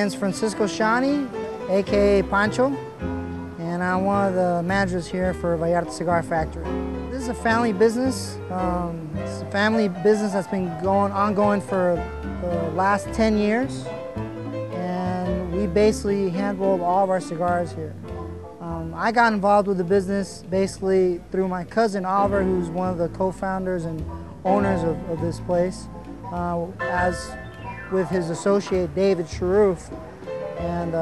name's Francisco Shani, aka Pancho, and I'm one of the managers here for Vallarta Cigar Factory. This is a family business. It's a family business that's been ongoing for the last 10 years, and we basically hand-rolled all of our cigars here. I got involved with the business basically through my cousin Oliver, who's one of the co-founders and owners of this place, as with his associate David Sharoof, and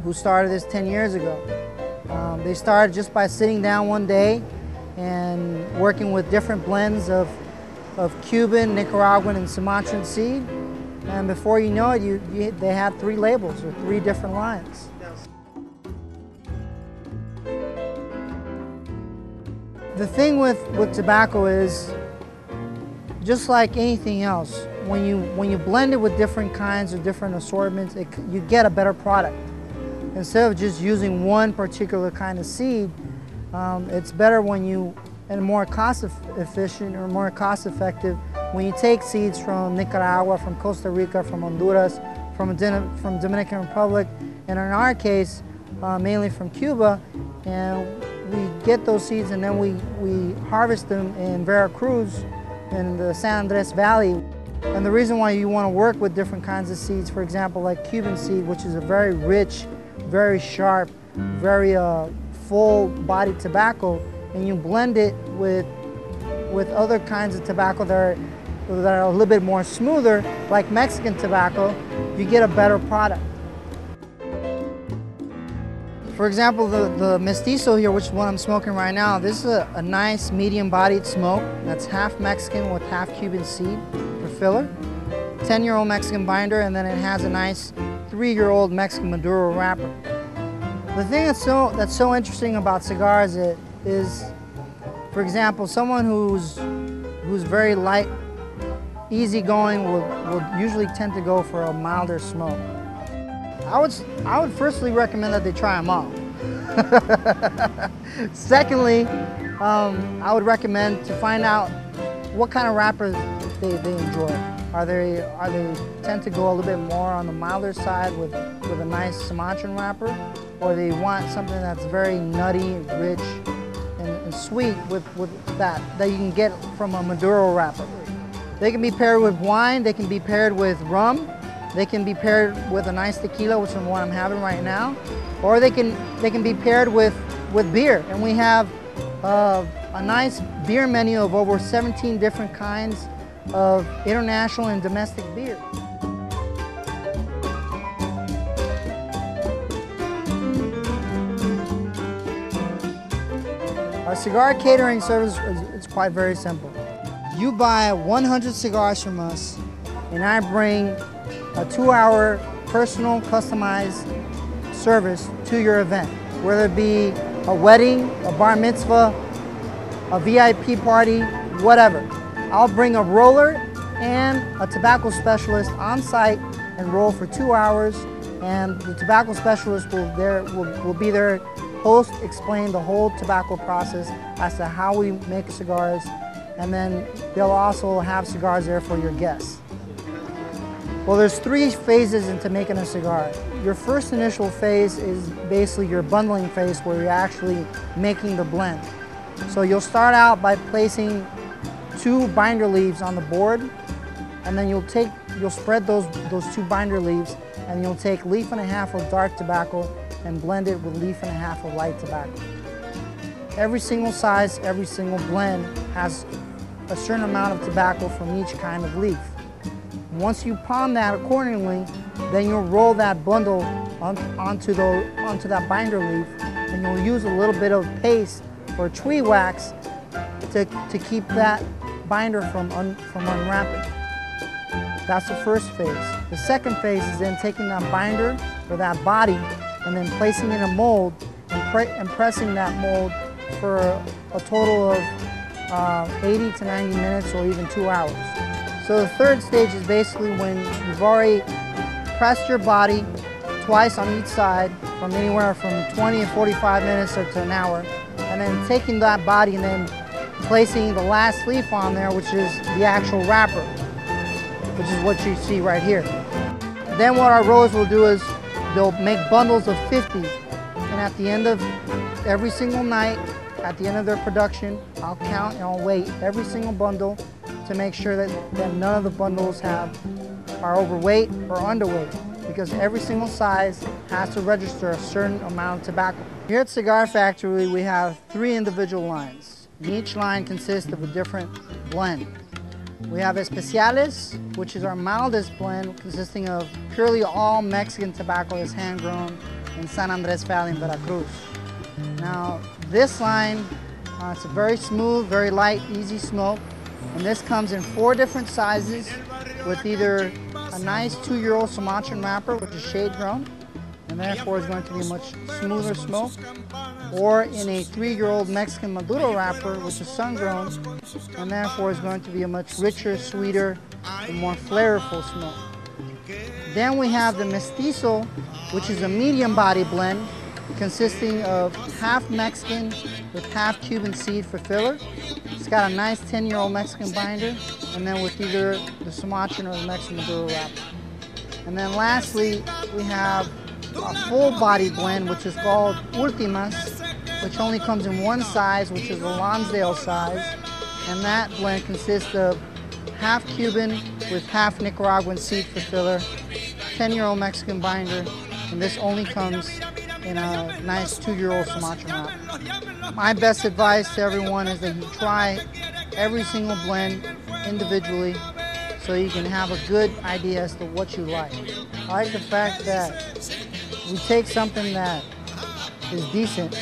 who started this 10 years ago. They started just by sitting down one day and working with different blends of Cuban, Nicaraguan, and Sumatran seed, and before you know it, they had 3 labels or 3 different lines. The thing with tobacco is, just like anything else, when you blend it with different kinds or different assortments, you get a better product. Instead of just using one particular kind of seed, it's better and more cost efficient or more cost effective when you take seeds from Nicaragua, from Costa Rica, from Honduras, from Dominican Republic, and in our case, mainly from Cuba, and we get those seeds and then we harvest them in Veracruz, in the San Andres Valley. And the reason why you want to work with different kinds of seeds, for example, like Cuban seed, which is a very rich, very sharp, very full-bodied tobacco, and you blend it with other kinds of tobacco that are a little bit more smoother, like Mexican tobacco, you get a better product. For example, the Mestizo here, which is what I'm smoking right now, this is a nice medium-bodied smoke that's half Mexican with half Cuban seed for filler. 10-year-old Mexican binder, and then it has a nice 3-year-old Mexican Maduro wrapper. The thing that's so interesting about cigars is, for example, someone who's very light, easygoing will usually tend to go for a milder smoke. I would firstly recommend that they try them all. Secondly, I would recommend to find out what kind of wrappers they enjoy. Are they tend to go a little bit more on the milder side with a nice Sumatran wrapper, or they want something that's very nutty, rich, and sweet with that you can get from a Maduro wrapper. They can be paired with wine, they can be paired with rum, they can be paired with a nice tequila, which is what I'm having right now, or they can be paired with beer. And we have a nice beer menu of over 17 different kinds of international and domestic beer. Our cigar catering service is quite very simple. You buy 100 cigars from us, and I bring a 2-hour personal customized service to your event, whether it be a wedding, a bar mitzvah, a VIP party, whatever. I'll bring a roller and a tobacco specialist on site and roll for 2 hours, and the tobacco specialist will be there, host, explain the whole tobacco process as to how we make cigars, and then they'll also have cigars there for your guests. Well, there's 3 phases into making a cigar. Your first initial phase is basically your bundling phase, where you're actually making the blend. So you'll start out by placing 2 binder leaves on the board, and then you'll spread those 2 binder leaves, and you'll take 1.5 leaf of dark tobacco and blend it with 1.5 leaf of light tobacco. Every single size, every single blend has a certain amount of tobacco from each kind of leaf. Once you palm that accordingly, then you'll roll that bundle onto that binder leaf, and you'll use a little bit of paste or tree wax to keep that binder from unwrapping. That's the first phase. The second phase is then taking that binder or that body and then placing it in a mold and pressing that mold for a total of 80 to 90 minutes or even 2 hours. So the third stage is basically when you've already pressed your body twice on each side from anywhere from 20 to 45 minutes or to an hour, and then taking that body and then placing the last leaf on there, which is the actual wrapper, which is what you see right here. Then what our rollers will do is they'll make bundles of 50. And at the end of every single night, at the end of their production, I'll count and I'll weigh every single bundle to make sure that none of the bundles are overweight or underweight, because every single size has to register a certain amount of tobacco. Here at Cigar Factory, we have 3 individual lines. And each line consists of a different blend. We have Especiales, which is our mildest blend, consisting of purely all Mexican tobacco that's hand-grown in San Andres Valley in Veracruz. Now, this line, it's a very smooth, very light, easy smoke, and this comes in 4 different sizes with either a nice 2-year-old Sumatran wrapper, which is shade-grown, and therefore is going to be a much smoother smoke, or in a 3-year-old Mexican Maduro wrapper, which is sun-grown, and therefore is going to be a much richer, sweeter, and more flavorful smoke. Then we have the Mestizo, which is a medium body blend, consisting of half Mexican with half Cuban seed for filler. It's got a nice 10-year-old Mexican binder, and then with either the Sumatran or the Mexican Maduro wrapper. And then lastly, we have a full body blend, which is called Ultimas, which only comes in 1 size, which is the Lonsdale size. And that blend consists of half Cuban with half Nicaraguan seed for filler, 10-year-old Mexican binder, and this only comes in a nice 2-year-old Sumatran wrapper. My best advice to everyone is that you try every single blend individually so you can have a good idea as to what you like. I like the fact that we take something that is decent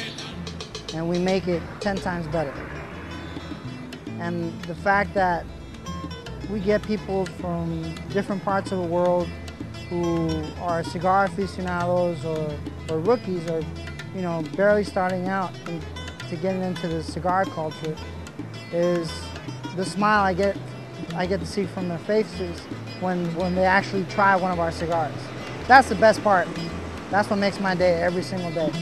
and we make it 10 times better. And the fact that we get people from different parts of the world who are cigar aficionados or rookies, or barely starting out to getting into the cigar culture, is the smile I get to see from their faces when they actually try one of our cigars. That's the best part. That's what makes my day every single day.